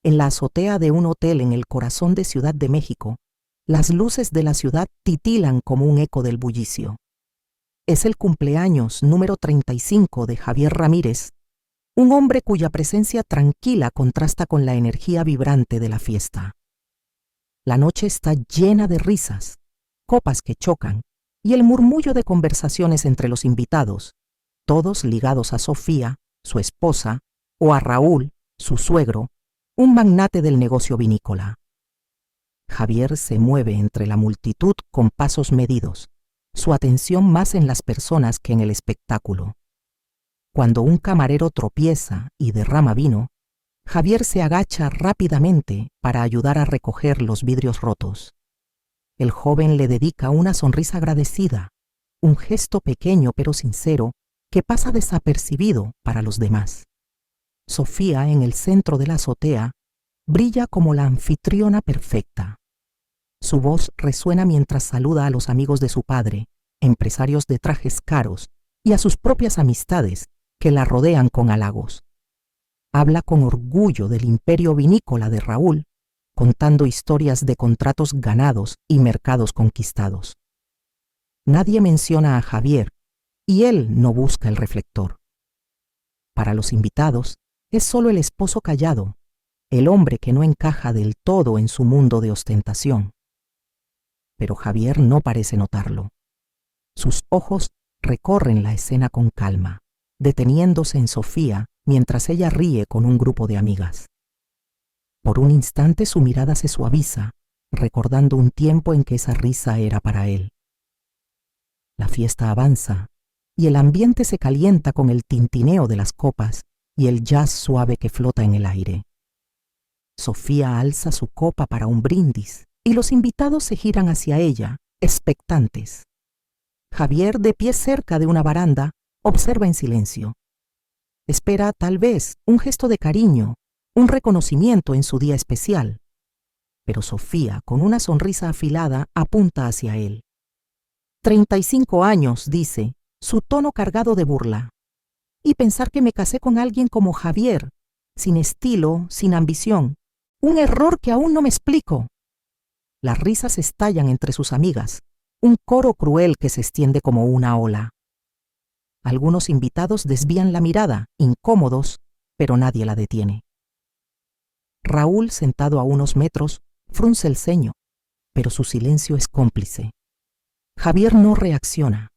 En la azotea de un hotel en el corazón de Ciudad de México, las luces de la ciudad titilan como un eco del bullicio. Es el cumpleaños número 35 de Javier Ramírez, un hombre cuya presencia tranquila contrasta con la energía vibrante de la fiesta. La noche está llena de risas, copas que chocan y el murmullo de conversaciones entre los invitados, todos ligados a Sofía, su esposa, o a Raúl, su suegro, un magnate del negocio vinícola. Javier se mueve entre la multitud con pasos medidos, su atención más en las personas que en el espectáculo. Cuando un camarero tropieza y derrama vino, Javier se agacha rápidamente para ayudar a recoger los vidrios rotos. El joven le dedica una sonrisa agradecida, un gesto pequeño pero sincero que pasa desapercibido para los demás. Sofía, en el centro de la azotea, brilla como la anfitriona perfecta. Su voz resuena mientras saluda a los amigos de su padre, empresarios de trajes caros, y a sus propias amistades que la rodean con halagos. Habla con orgullo del imperio vinícola de Raúl, contando historias de contratos ganados y mercados conquistados. Nadie menciona a Javier, y él no busca el reflector. Para los invitados, es solo el esposo callado, el hombre que no encaja del todo en su mundo de ostentación. Pero Javier no parece notarlo. Sus ojos recorren la escena con calma, deteniéndose en Sofía mientras ella ríe con un grupo de amigas. Por un instante su mirada se suaviza, recordando un tiempo en que esa risa era para él. La fiesta avanza y el ambiente se calienta con el tintineo de las copas y el jazz suave que flota en el aire. Sofía alza su copa para un brindis y los invitados se giran hacia ella, expectantes. Javier, de pie cerca de una baranda, observa en silencio. Espera tal vez un gesto de cariño, un reconocimiento en su día especial. Pero Sofía, con una sonrisa afilada, apunta hacia él. 35 años, dice, su tono cargado de burla. Y pensar que me casé con alguien como Javier, sin estilo, sin ambición. Un error que aún no me explico. Las risas estallan entre sus amigas, un coro cruel que se extiende como una ola. Algunos invitados desvían la mirada, incómodos, pero nadie la detiene. Raúl, sentado a unos metros, frunce el ceño, pero su silencio es cómplice. Javier no reacciona.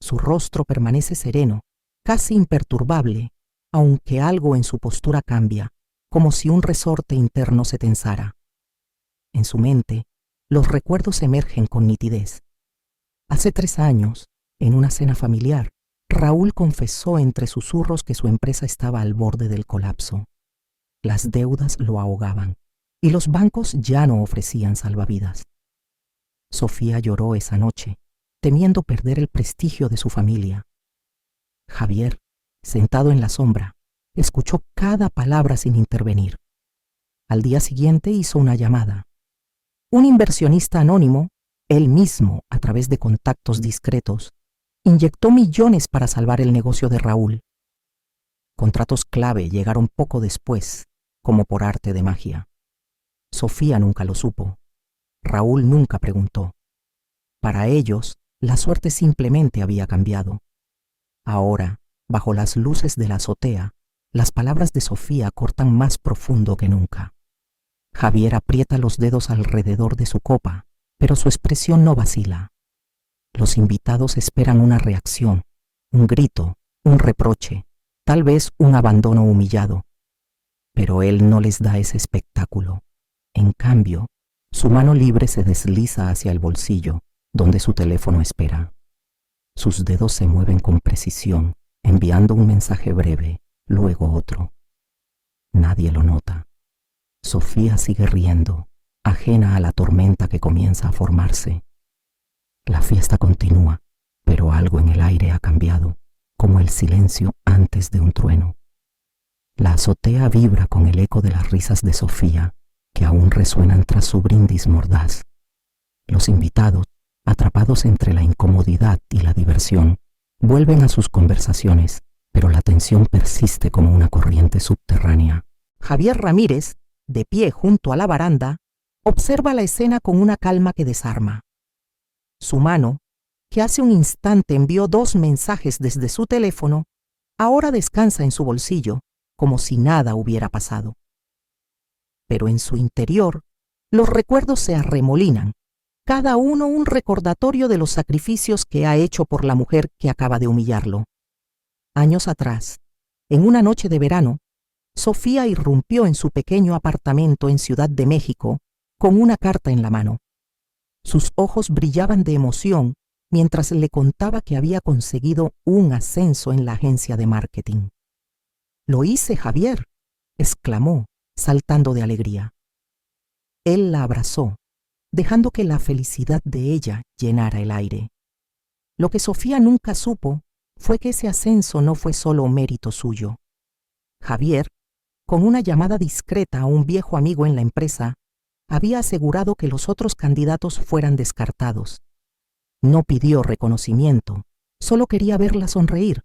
Su rostro permanece sereno, casi imperturbable, aunque algo en su postura cambia, como si un resorte interno se tensara. En su mente, los recuerdos emergen con nitidez. Hace 3 años, en una cena familiar, Raúl confesó entre susurros que su empresa estaba al borde del colapso. Las deudas lo ahogaban y los bancos ya no ofrecían salvavidas. Sofía lloró esa noche, temiendo perder el prestigio de su familia. Javier, sentado en la sombra, escuchó cada palabra sin intervenir. Al día siguiente hizo una llamada. Un inversionista anónimo, él mismo, a través de contactos discretos, inyectó millones para salvar el negocio de Raúl. Contratos clave llegaron poco después, como por arte de magia. Sofía nunca lo supo. Raúl nunca preguntó. Para ellos, la suerte simplemente había cambiado. Ahora, bajo las luces de la azotea, las palabras de Sofía cortan más profundo que nunca. Javier aprieta los dedos alrededor de su copa, pero su expresión no vacila. Los invitados esperan una reacción, un grito, un reproche, tal vez un abandono humillado. Pero él no les da ese espectáculo. En cambio, su mano libre se desliza hacia el bolsillo, donde su teléfono espera. Sus dedos se mueven con precisión, enviando un mensaje breve, luego otro. Nadie lo nota. Sofía sigue riendo, ajena a la tormenta que comienza a formarse. La fiesta continúa, pero algo en el aire ha cambiado, como el silencio antes de un trueno. La azotea vibra con el eco de las risas de Sofía, que aún resuenan tras su brindis mordaz. Los invitados, atrapados entre la incomodidad y la diversión, vuelven a sus conversaciones, pero la tensión persiste como una corriente subterránea. Javier Ramírez, de pie junto a la baranda, observa la escena con una calma que desarma. Su mano, que hace un instante envió 2 mensajes desde su teléfono, ahora descansa en su bolsillo, como si nada hubiera pasado. Pero en su interior, los recuerdos se arremolinan, cada uno un recordatorio de los sacrificios que ha hecho por la mujer que acaba de humillarlo. Años atrás, en una noche de verano, Sofía irrumpió en su pequeño apartamento en Ciudad de México con una carta en la mano. Sus ojos brillaban de emoción mientras le contaba que había conseguido un ascenso en la agencia de marketing. «Lo hice, Javier», exclamó, saltando de alegría. Él la abrazó, dejando que la felicidad de ella llenara el aire. Lo que Sofía nunca supo fue que ese ascenso no fue solo mérito suyo. Javier, con una llamada discreta a un viejo amigo en la empresa, había asegurado que los otros candidatos fueran descartados. No pidió reconocimiento, solo quería verla sonreír.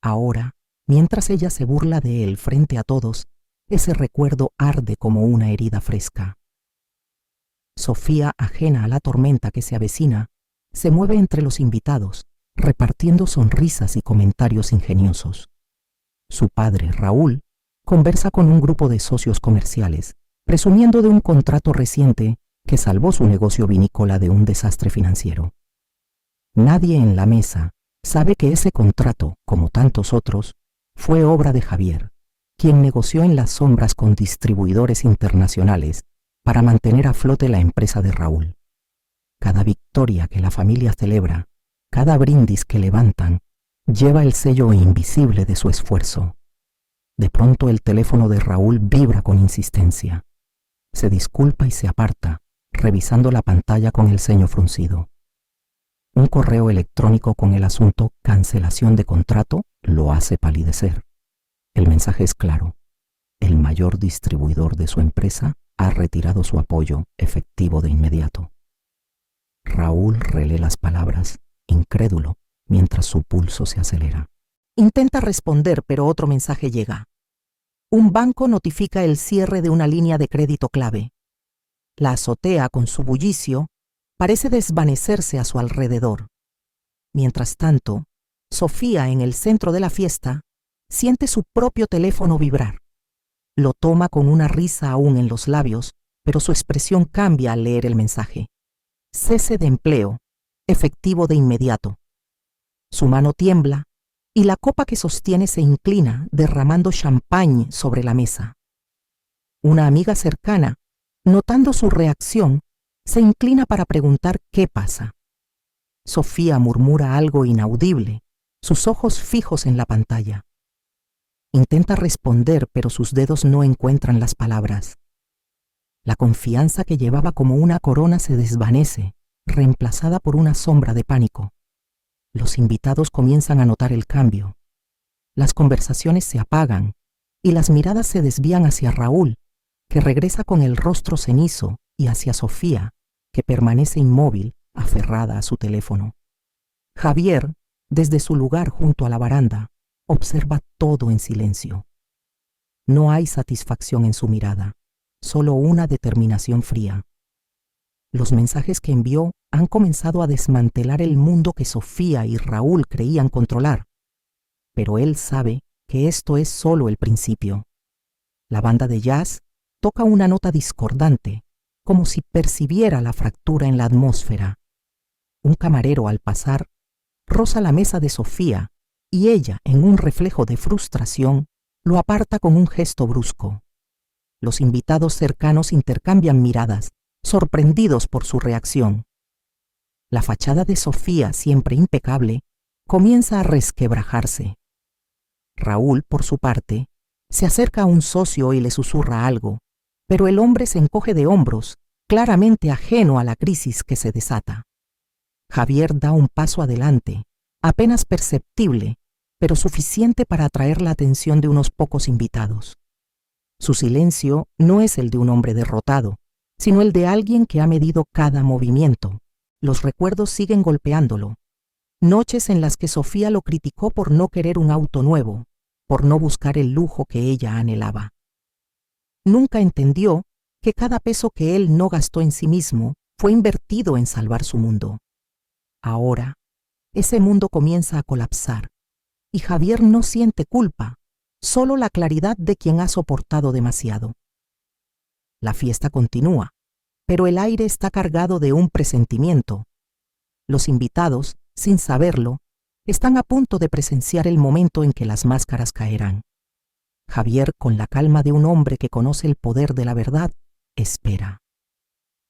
Ahora, mientras ella se burla de él frente a todos, ese recuerdo arde como una herida fresca. Sofía, ajena a la tormenta que se avecina, se mueve entre los invitados, repartiendo sonrisas y comentarios ingeniosos. Su padre, Raúl, conversa con un grupo de socios comerciales, presumiendo de un contrato reciente que salvó su negocio vinícola de un desastre financiero. Nadie en la mesa sabe que ese contrato, como tantos otros, fue obra de Javier, quien negoció en las sombras con distribuidores internacionales para mantener a flote la empresa de Raúl. Cada victoria que la familia celebra, cada brindis que levantan, lleva el sello invisible de su esfuerzo. De pronto el teléfono de Raúl vibra con insistencia. Se disculpa y se aparta, revisando la pantalla con el ceño fruncido. Un correo electrónico con el asunto cancelación de contrato lo hace palidecer. El mensaje es claro. El mayor distribuidor de su empresa ha retirado su apoyo efectivo de inmediato. Raúl relee las palabras, incrédulo, mientras su pulso se acelera. Intenta responder, pero otro mensaje llega. Un banco notifica el cierre de una línea de crédito clave. La azotea, con su bullicio, parece desvanecerse a su alrededor. Mientras tanto, Sofía, en el centro de la fiesta, siente su propio teléfono vibrar. Lo toma con una risa aún en los labios, pero su expresión cambia al leer el mensaje. Cese de empleo, efectivo de inmediato. Su mano tiembla y la copa que sostiene se inclina, derramando champán sobre la mesa. Una amiga cercana, notando su reacción, se inclina para preguntar qué pasa. Sofía murmura algo inaudible, sus ojos fijos en la pantalla. Intenta responder, pero sus dedos no encuentran las palabras. La confianza que llevaba como una corona se desvanece, reemplazada por una sombra de pánico. Los invitados comienzan a notar el cambio. Las conversaciones se apagan y las miradas se desvían hacia Raúl, que regresa con el rostro cenizo, y hacia Sofía, que permanece inmóvil, aferrada a su teléfono. Javier, desde su lugar junto a la baranda, observa todo en silencio. No hay satisfacción en su mirada, solo una determinación fría. Los mensajes que envió han comenzado a desmantelar el mundo que Sofía y Raúl creían controlar. Pero él sabe que esto es solo el principio. La banda de jazz toca una nota discordante, como si percibiera la fractura en la atmósfera. Un camarero, al pasar, roza la mesa de Sofía y ella, en un reflejo de frustración, lo aparta con un gesto brusco. Los invitados cercanos intercambian miradas, sorprendidos por su reacción. La fachada de Sofía, siempre impecable, comienza a resquebrajarse. Raúl, por su parte, se acerca a un socio y le susurra algo, pero el hombre se encoge de hombros, claramente ajeno a la crisis que se desata. Javier da un paso adelante, apenas perceptible, pero suficiente para atraer la atención de unos pocos invitados. Su silencio no es el de un hombre derrotado, sino el de alguien que ha medido cada movimiento. Los recuerdos siguen golpeándolo. Noches en las que Sofía lo criticó por no querer un auto nuevo, por no buscar el lujo que ella anhelaba. Nunca entendió que cada peso que él no gastó en sí mismo fue invertido en salvar su mundo. Ahora, ese mundo comienza a colapsar y Javier no siente culpa, solo la claridad de quien ha soportado demasiado. La fiesta continúa, pero el aire está cargado de un presentimiento. Los invitados, sin saberlo, están a punto de presenciar el momento en que las máscaras caerán. Javier, con la calma de un hombre que conoce el poder de la verdad, espera.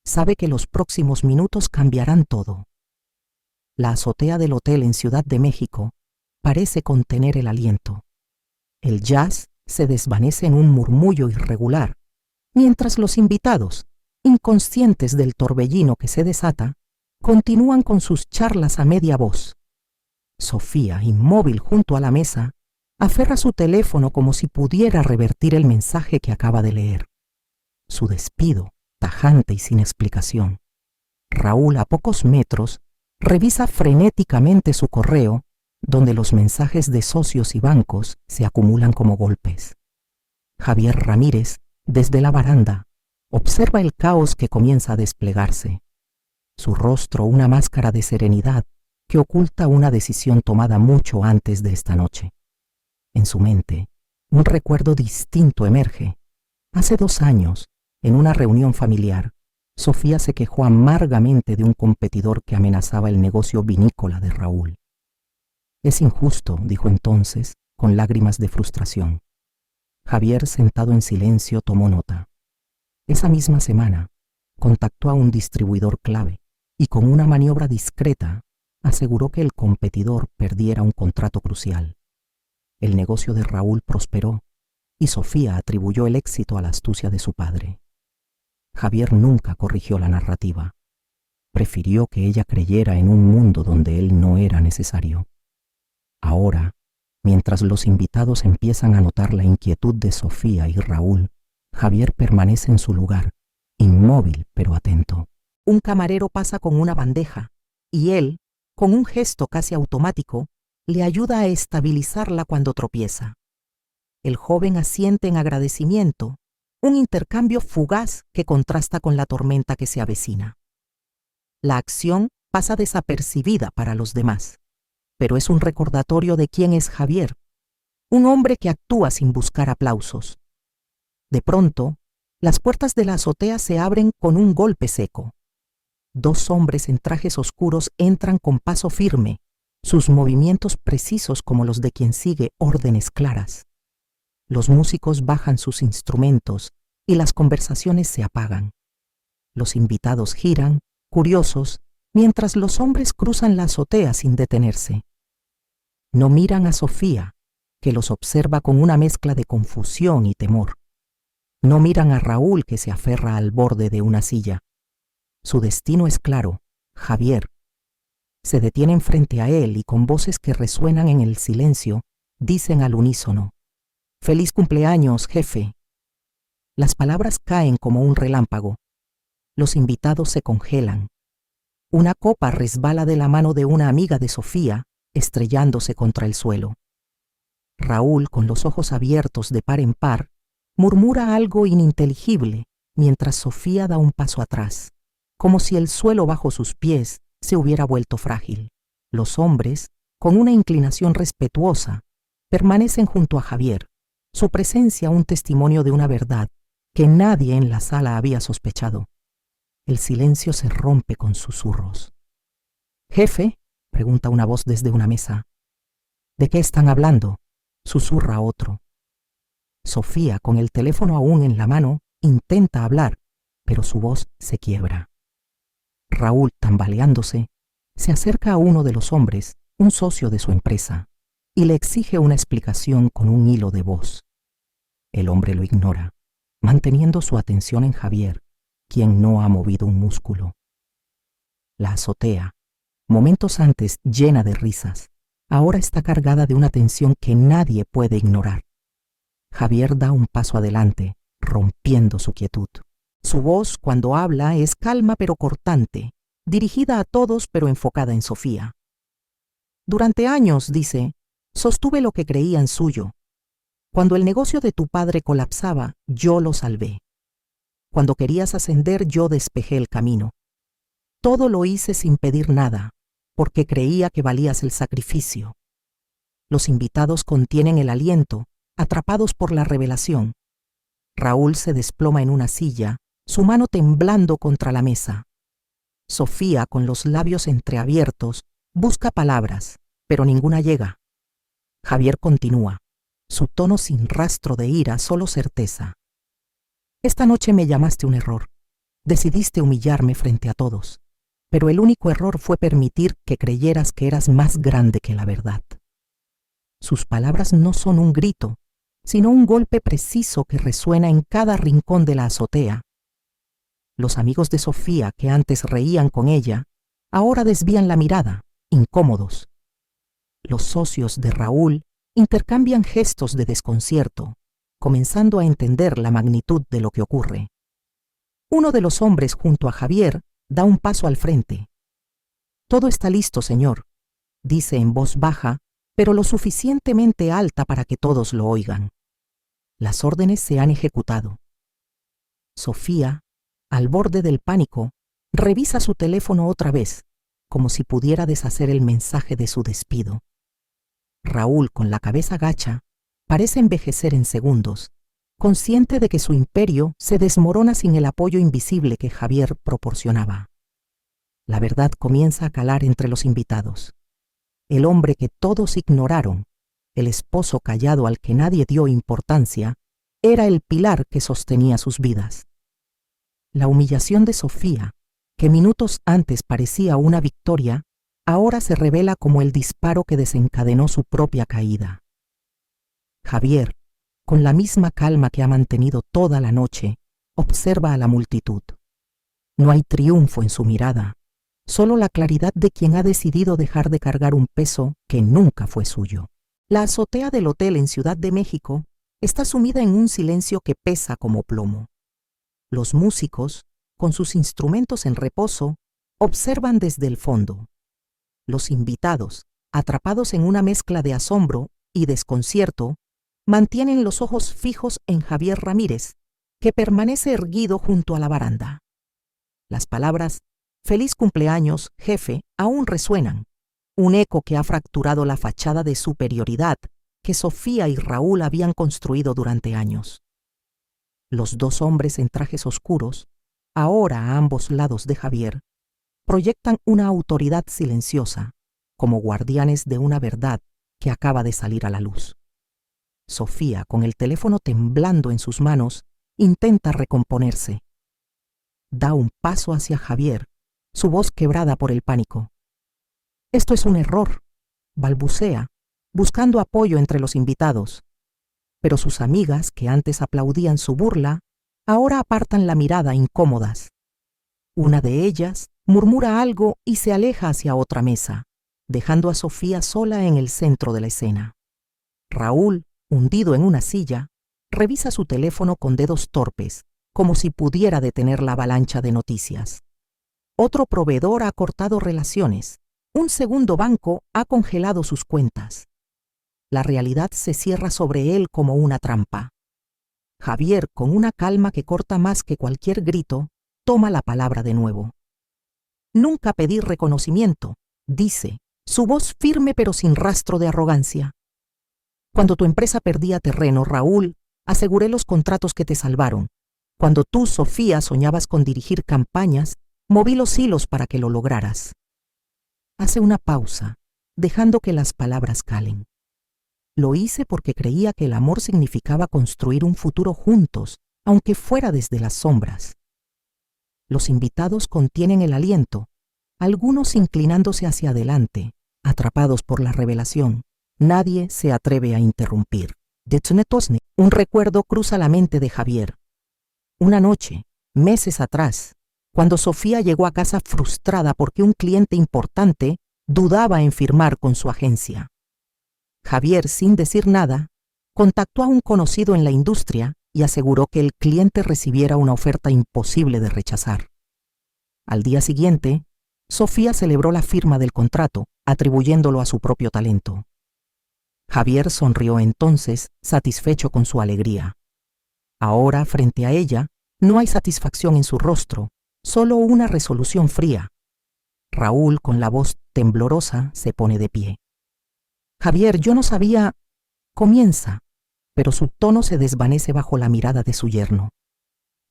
Sabe que los próximos minutos cambiarán todo. La azotea del hotel en Ciudad de México parece contener el aliento. El jazz se desvanece en un murmullo irregular, mientras los invitados, inconscientes del torbellino que se desata, continúan con sus charlas a media voz. Sofía, inmóvil junto a la mesa, aferra su teléfono como si pudiera revertir el mensaje que acaba de leer. Su despido, tajante y sin explicación. Raúl, a pocos metros, revisa frenéticamente su correo, donde los mensajes de socios y bancos se acumulan como golpes. Javier Ramírez, desde la baranda, observa el caos que comienza a desplegarse. Su rostro una máscara de serenidad que oculta una decisión tomada mucho antes de esta noche. En su mente, un recuerdo distinto emerge. Hace 2 años, en una reunión familiar, Sofía se quejó amargamente de un competidor que amenazaba el negocio vinícola de Raúl. Es injusto, dijo entonces, con lágrimas de frustración. Javier, sentado en silencio, tomó nota. Esa misma semana, contactó a un distribuidor clave y con una maniobra discreta aseguró que el competidor perdiera un contrato crucial. El negocio de Raúl prosperó y Sofía atribuyó el éxito a la astucia de su padre. Javier nunca corrigió la narrativa. Prefirió que ella creyera en un mundo donde él no era necesario. Ahora, mientras los invitados empiezan a notar la inquietud de Sofía y Raúl, Javier permanece en su lugar, inmóvil pero atento. Un camarero pasa con una bandeja y él, con un gesto casi automático, le ayuda a estabilizarla cuando tropieza. El joven asiente en agradecimiento, un intercambio fugaz que contrasta con la tormenta que se avecina. La acción pasa desapercibida para los demás, pero es un recordatorio de quién es Javier, un hombre que actúa sin buscar aplausos. De pronto, las puertas de la azotea se abren con un golpe seco. 2 hombres en trajes oscuros entran con paso firme, sus movimientos precisos como los de quien sigue órdenes claras. Los músicos bajan sus instrumentos y las conversaciones se apagan. Los invitados giran, curiosos, mientras los hombres cruzan la azotea sin detenerse. No miran a Sofía, que los observa con una mezcla de confusión y temor. No miran a Raúl, que se aferra al borde de una silla. Su destino es claro, Javier. Se detienen frente a él y con voces que resuenan en el silencio, dicen al unísono: «Feliz cumpleaños, jefe». Las palabras caen como un relámpago. Los invitados se congelan. Una copa resbala de la mano de una amiga de Sofía, estrellándose contra el suelo. Raúl, con los ojos abiertos de par en par, murmura algo ininteligible, mientras Sofía da un paso atrás, como si el suelo bajo sus pies se hubiera vuelto frágil. Los hombres, con una inclinación respetuosa, permanecen junto a Javier, su presencia un testimonio de una verdad que nadie en la sala había sospechado. El silencio se rompe con susurros. «Jefe», pregunta una voz desde una mesa. «¿De qué están hablando?», susurra otro. Sofía, con el teléfono aún en la mano, intenta hablar, pero su voz se quiebra. Raúl, tambaleándose, se acerca a uno de los hombres, un socio de su empresa, y le exige una explicación con un hilo de voz. El hombre lo ignora, manteniendo su atención en Javier, quien no ha movido un músculo. La azotea, momentos antes llena de risas, ahora está cargada de una tensión que nadie puede ignorar. Javier da un paso adelante, rompiendo su quietud. Su voz, cuando habla, es calma pero cortante, dirigida a todos pero enfocada en Sofía. «Durante años», dice, «sostuve lo que creían suyo. Cuando el negocio de tu padre colapsaba, yo lo salvé. Cuando querías ascender, yo despejé el camino. Todo lo hice sin pedir nada, porque creía que valías el sacrificio. Los invitados contienen el aliento, atrapados por la revelación. Raúl se desploma en una silla, su mano temblando contra la mesa. Sofía, con los labios entreabiertos, busca palabras, pero ninguna llega. Javier continúa, su tono sin rastro de ira, solo certeza. Esta noche me llamaste un error. Decidiste humillarme frente a todos, pero el único error fue permitir que creyeras que eras más grande que la verdad. Sus palabras no son un grito, sino un golpe preciso que resuena en cada rincón de la azotea. Los amigos de Sofía, que antes reían con ella, ahora desvían la mirada, incómodos. Los socios de Raúl intercambian gestos de desconcierto, comenzando a entender la magnitud de lo que ocurre. Uno de los hombres junto a Javier da un paso al frente. «Todo está listo, señor», dice en voz baja, pero lo suficientemente alta para que todos lo oigan. Las órdenes se han ejecutado. Sofía, al borde del pánico, revisa su teléfono otra vez, como si pudiera deshacer el mensaje de su despido. Raúl, con la cabeza gacha, parece envejecer en segundos, consciente de que su imperio se desmorona sin el apoyo invisible que Javier proporcionaba. La verdad comienza a calar entre los invitados. El hombre que todos ignoraron, el esposo callado al que nadie dio importancia, era el pilar que sostenía sus vidas. La humillación de Sofía, que minutos antes parecía una victoria, ahora se revela como el disparo que desencadenó su propia caída. Javier, con la misma calma que ha mantenido toda la noche, observa a la multitud. No hay triunfo en su mirada, solo la claridad de quien ha decidido dejar de cargar un peso que nunca fue suyo. La azotea del hotel en Ciudad de México está sumida en un silencio que pesa como plomo. Los músicos, con sus instrumentos en reposo, observan desde el fondo. Los invitados, atrapados en una mezcla de asombro y desconcierto, mantienen los ojos fijos en Javier Ramírez, que permanece erguido junto a la baranda. Las palabras «Feliz cumpleaños, jefe» aún resuenan, un eco que ha fracturado la fachada de superioridad que Sofía y Raúl habían construido durante años. Los dos hombres en trajes oscuros, ahora a ambos lados de Javier, proyectan una autoridad silenciosa, como guardianes de una verdad que acaba de salir a la luz. Sofía, con el teléfono temblando en sus manos, intenta recomponerse. Da un paso hacia Javier, su voz quebrada por el pánico. «Esto es un error», balbucea, buscando apoyo entre los invitados. Pero sus amigas, que antes aplaudían su burla, ahora apartan la mirada incómodas. Una de ellas murmura algo y se aleja hacia otra mesa, dejando a Sofía sola en el centro de la escena. Raúl, hundido en una silla, revisa su teléfono con dedos torpes, como si pudiera detener la avalancha de noticias. Otro proveedor ha cortado relaciones. Un segundo banco ha congelado sus cuentas. La realidad se cierra sobre él como una trampa. Javier, con una calma que corta más que cualquier grito, toma la palabra de nuevo. «Nunca pedí reconocimiento», dice, su voz firme pero sin rastro de arrogancia. «Cuando tu empresa perdía terreno, Raúl, aseguré los contratos que te salvaron. Cuando tú, Sofía, soñabas con dirigir campañas, moví los hilos para que lo lograras». Hace una pausa, dejando que las palabras calen. Lo hice porque creía que el amor significaba construir un futuro juntos, aunque fuera desde las sombras. Los invitados contienen el aliento, algunos inclinándose hacia adelante, atrapados por la revelación. Nadie se atreve a interrumpir. Un recuerdo cruza la mente de Javier. Una noche, meses atrás, cuando Sofía llegó a casa frustrada porque un cliente importante dudaba en firmar con su agencia. Javier, sin decir nada, contactó a un conocido en la industria y aseguró que el cliente recibiera una oferta imposible de rechazar. Al día siguiente, Sofía celebró la firma del contrato, atribuyéndolo a su propio talento. Javier sonrió entonces, satisfecho con su alegría. Ahora, frente a ella, no hay satisfacción en su rostro, solo una resolución fría. Raúl, con la voz temblorosa, se pone de pie. Javier, yo no sabía... Comienza, pero su tono se desvanece bajo la mirada de su yerno.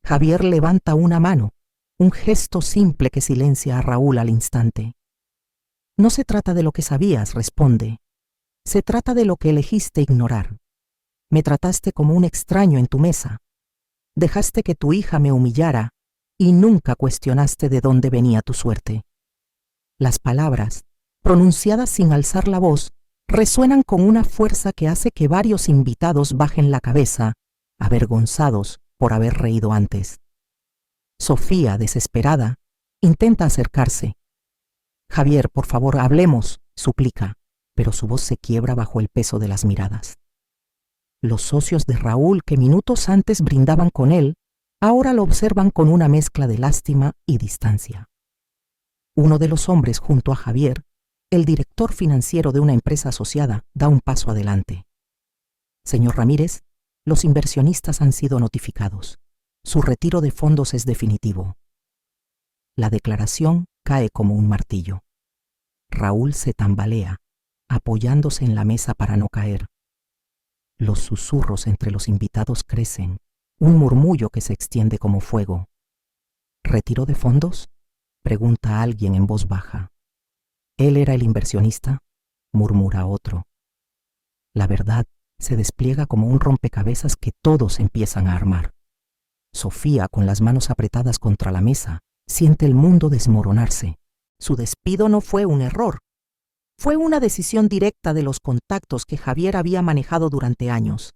Javier levanta una mano, un gesto simple que silencia a Raúl al instante. No se trata de lo que sabías, responde. Se trata de lo que elegiste ignorar. Me trataste como un extraño en tu mesa. Dejaste que tu hija me humillara y nunca cuestionaste de dónde venía tu suerte. Las palabras, pronunciadas sin alzar la voz, resuenan con una fuerza que hace que varios invitados bajen la cabeza, avergonzados por haber reído antes. Sofía, desesperada, intenta acercarse. Javier, por favor, hablemos, suplica, pero su voz se quiebra bajo el peso de las miradas. Los socios de Raúl, que minutos antes brindaban con él, ahora lo observan con una mezcla de lástima y distancia. Uno de los hombres junto a Javier, el director financiero de una empresa asociada, da un paso adelante. Señor Ramírez, los inversionistas han sido notificados. Su retiro de fondos es definitivo. La declaración cae como un martillo. Raúl se tambalea, apoyándose en la mesa para no caer. Los susurros entre los invitados crecen, un murmullo que se extiende como fuego. ¿Retiro de fondos?, pregunta alguien en voz baja. ¿Él era el inversionista?, murmura otro. La verdad se despliega como un rompecabezas que todos empiezan a armar. Sofía, con las manos apretadas contra la mesa, siente el mundo desmoronarse. Su despido no fue un error. Fue una decisión directa de los contactos que Javier había manejado durante años.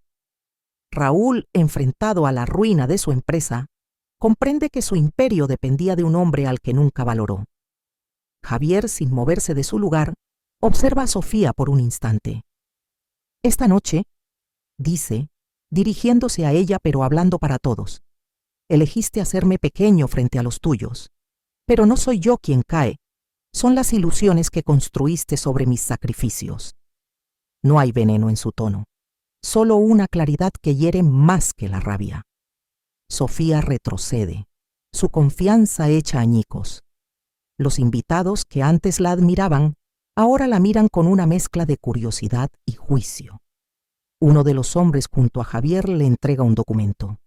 Raúl, enfrentado a la ruina de su empresa, comprende que su imperio dependía de un hombre al que nunca valoró. Javier, sin moverse de su lugar, observa a Sofía por un instante. Esta noche, dice, dirigiéndose a ella pero hablando para todos, elegiste hacerme pequeño frente a los tuyos, pero no soy yo quien cae, son las ilusiones que construiste sobre mis sacrificios. No hay veneno en su tono, solo una claridad que hiere más que la rabia. Sofía retrocede, su confianza echa añicos. Los invitados que antes la admiraban, ahora la miran con una mezcla de curiosidad y juicio. Uno de los hombres junto a Javier le entrega un documento.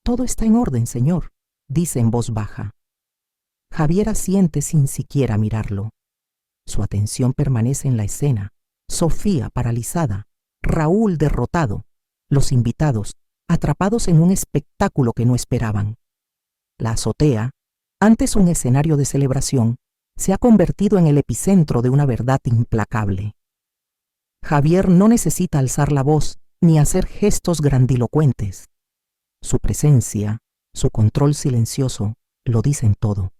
Todo está en orden, señor, dice en voz baja. Javier asiente sin siquiera mirarlo. Su atención permanece en la escena. Sofía paralizada, Raúl derrotado, los invitados atrapados en un espectáculo que no esperaban. La azotea, antes un escenario de celebración, se ha convertido en el epicentro de una verdad implacable. Javier no necesita alzar la voz ni hacer gestos grandilocuentes. Su presencia, su control silencioso, lo dicen todo.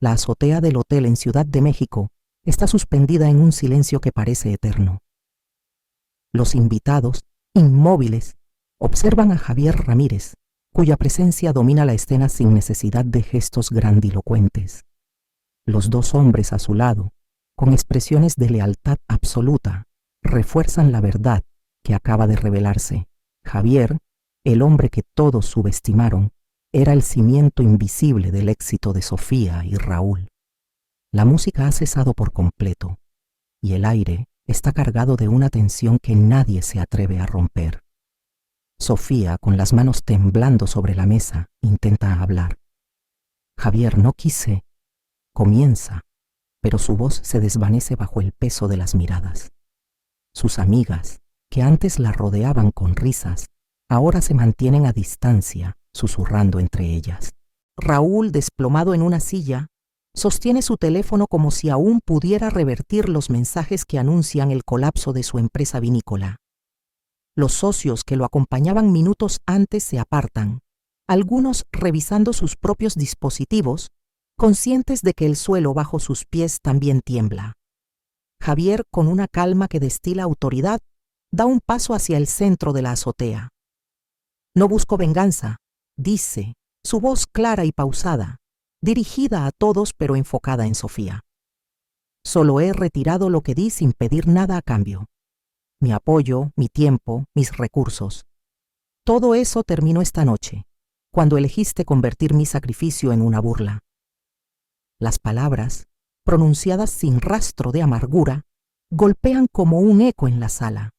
La azotea del hotel en Ciudad de México está suspendida en un silencio que parece eterno. Los invitados, inmóviles, observan a Javier Ramírez, cuya presencia domina la escena sin necesidad de gestos grandilocuentes. Los dos hombres a su lado, con expresiones de lealtad absoluta, refuerzan la verdad que acaba de revelarse. Javier, el hombre que todos subestimaron, era el cimiento invisible del éxito de Sofía y Raúl. La música ha cesado por completo, y el aire está cargado de una tensión que nadie se atreve a romper. Sofía, con las manos temblando sobre la mesa, intenta hablar. Javier, no quise. Comienza, pero su voz se desvanece bajo el peso de las miradas. Sus amigas, que antes la rodeaban con risas, ahora se mantienen a distancia, susurrando entre ellas. Raúl, desplomado en una silla, sostiene su teléfono como si aún pudiera revertir los mensajes que anuncian el colapso de su empresa vinícola. Los socios que lo acompañaban minutos antes se apartan, algunos revisando sus propios dispositivos, conscientes de que el suelo bajo sus pies también tiembla. Javier, con una calma que destila autoridad, da un paso hacia el centro de la azotea. No busco venganza, dice, su voz clara y pausada, dirigida a todos pero enfocada en Sofía. Solo he retirado lo que di sin pedir nada a cambio. mi apoyo, mi tiempo, mis recursos. Todo eso terminó esta noche, cuando elegiste convertir mi sacrificio en una burla. Las palabras, pronunciadas sin rastro de amargura, golpean como un eco en la sala.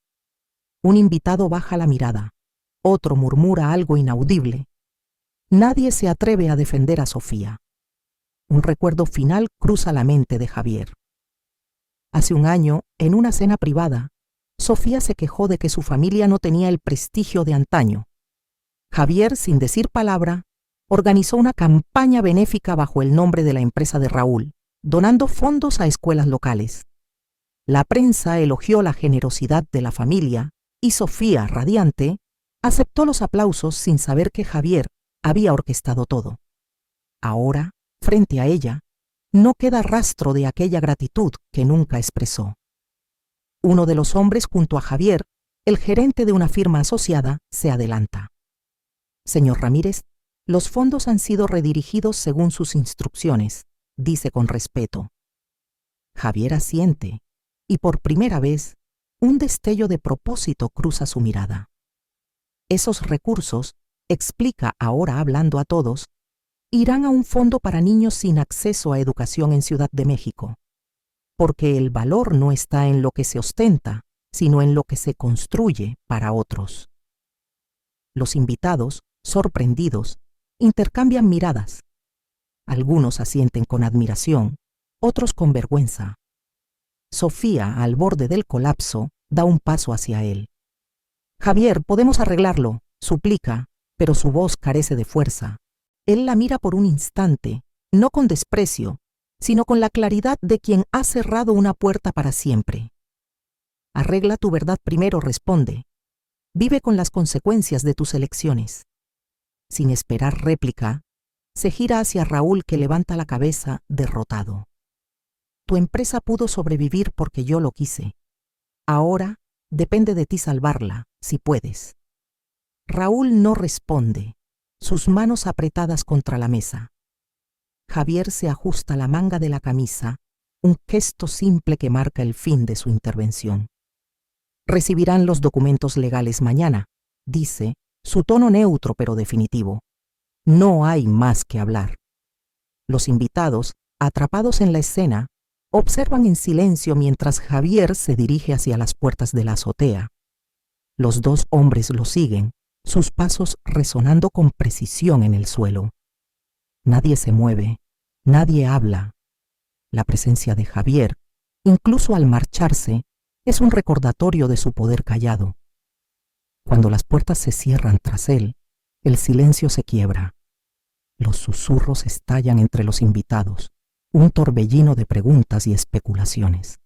Un invitado baja la mirada, otro murmura algo inaudible. Nadie se atreve a defender a Sofía. Un recuerdo final cruza la mente de Javier. Hace un año, en una cena privada, Sofía se quejó de que su familia no tenía el prestigio de antaño. Javier, sin decir palabra, organizó una campaña benéfica bajo el nombre de la empresa de Raúl, donando fondos a escuelas locales. La prensa elogió la generosidad de la familia y Sofía, radiante, aceptó los aplausos sin saber que Javier había orquestado todo. Ahora, frente a ella, no queda rastro de aquella gratitud que nunca expresó. Uno de los hombres junto a Javier, el gerente de una firma asociada, se adelanta. Señor Ramírez, los fondos han sido redirigidos según sus instrucciones, dice con respeto. Javier asiente, y por primera vez, un destello de propósito cruza su mirada. Esos recursos, explica ahora hablando a todos, irán a un fondo para niños sin acceso a educación en Ciudad de México, porque el valor no está en lo que se ostenta, sino en lo que se construye para otros. Los invitados, sorprendidos, intercambian miradas. Algunos asienten con admiración, otros con vergüenza. Sofía, al borde del colapso, da un paso hacia él. Javier, podemos arreglarlo, suplica, pero su voz carece de fuerza. Él la mira por un instante, no con desprecio, sino con la claridad de quien ha cerrado una puerta para siempre. Arregla tu verdad primero, responde. Vive con las consecuencias de tus elecciones. Sin esperar réplica, se gira hacia Raúl, que levanta la cabeza, derrotado. Tu empresa pudo sobrevivir porque yo lo quise. Ahora depende de ti salvarla, si puedes. Raúl no responde, sus manos apretadas contra la mesa. Javier se ajusta la manga de la camisa, un gesto simple que marca el fin de su intervención. Recibirán los documentos legales mañana, dice, su tono neutro pero definitivo. No hay más que hablar. Los invitados, atrapados en la escena, observan en silencio mientras Javier se dirige hacia las puertas de la azotea. Los dos hombres lo siguen, sus pasos resonando con precisión en el suelo. Nadie se mueve, nadie habla. La presencia de Javier, incluso al marcharse, es un recordatorio de su poder callado. Cuando las puertas se cierran tras él, el silencio se quiebra. Los susurros estallan entre los invitados, un torbellino de preguntas y especulaciones.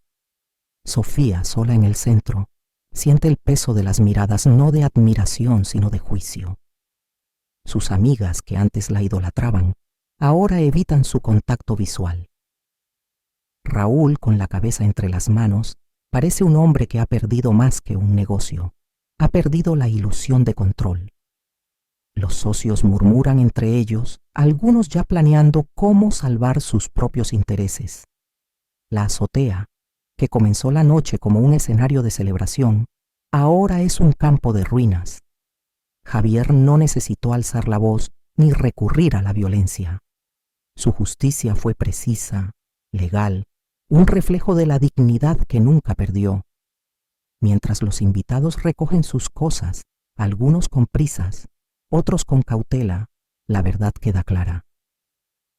Sofía, sola en el centro, siente el peso de las miradas no de admiración sino de juicio. Sus amigas, que antes la idolatraban, ahora evitan su contacto visual. Raúl, con la cabeza entre las manos, parece un hombre que ha perdido más que un negocio. Ha perdido la ilusión de control. Los socios murmuran entre ellos, algunos ya planeando cómo salvar sus propios intereses. La azotea, que comenzó la noche como un escenario de celebración, ahora es un campo de ruinas. Javier no necesitó alzar la voz ni recurrir a la violencia. Su justicia fue precisa, legal, un reflejo de la dignidad que nunca perdió. Mientras los invitados recogen sus cosas, algunos con prisas, otros con cautela, la verdad queda clara.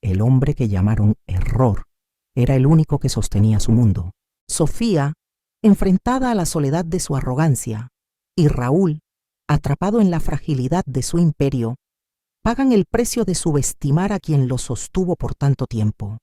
El hombre que llamaron error era el único que sostenía su mundo. Sofía, enfrentada a la soledad de su arrogancia, y Raúl, atrapado en la fragilidad de su imperio, pagan el precio de subestimar a quien los sostuvo por tanto tiempo.